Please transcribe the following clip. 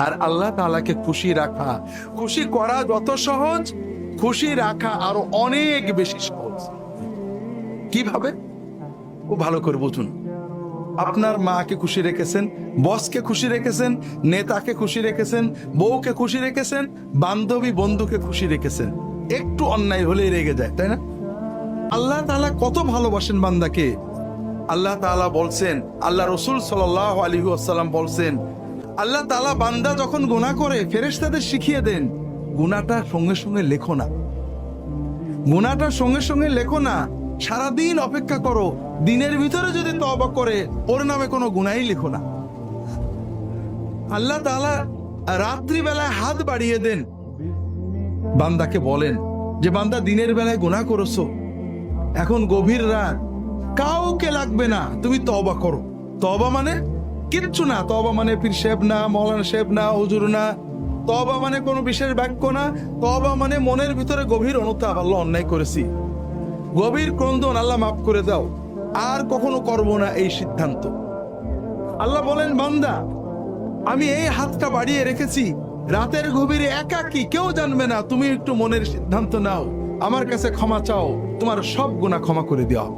আর আল্লাহ তাআলাকে খুশি রাখা, খুশি করা যত সহজ, খুশি রাখা আরো অনেক বেশি সহজ। কিভাবে? ও ভালো করে বুঝুন। আপনার মাকে খুশি রেখেছেন, বসকে খুশি রেখেছেন, নেতাকে খুশি রেখেছেন, বউকে খুশি রেখেছেন, বান্ধবী বন্ধুকে খুশি রেখেছেন। একটু অন্যায় হলেই রেগে যায়, তাই না? আল্লাহ তাআলা কত ভালোবাসেন বান্দাকে। আল্লাহ তাআলা বলছেন, আল্লাহ রাসূল সাল্লাল্লাহু আলাইহি ওয়াসাল্লাম বলছেন, আল্লাহ তাআলা বান্দা যখন গুনাহ করে ফেরেশতাদের শিখিয়ে দেন, গুনাহটা সঙ্গে সঙ্গে লেখো না, গুনাহটা সঙ্গে সঙ্গে লেখো না, সারাদিন অপেক্ষা করো, দিনের ভিতরে যদি তওবা করে ওর নামে কোনো গুনাহই লেখো না। আল্লাহ তাআলা রাত্রি বেলায় হাত বাড়িয়ে দেন, বান্দাকে বলেন যে বান্দা দিনের বেলায় গুনাহ করেছো, এখন গভীর রাত, কাউকে লাগবে না, তুমি তওবা করো। তওবা মানে কিচ্ছু না, তওবা মানে পীর সাহেব না, মৌলানা সাহেব না, হুজুর না, তওবা মানে কোনো বিশেষ বাক্য না, তওবা মানে মনের ভিতরে গভীর অনুতাপ, আল্লাহ অন্যায় করেছি, গভীর ক্রন্দন, আল্লাহ মাফ করে দাও, আর কখনো করব না, এই সিদ্ধান্ত। আল্লাহ বলেন, বান্দা আমি এই হাতটা বাড়িয়ে রেখেছি, রাতের গভীরে একাকী, কেউ জানবে না, তুমি একটু মনের সিদ্ধান্ত নাও, আমার কাছে ক্ষমা চাও, তোমার সব গুনাহ ক্ষমা করে দেওয়া।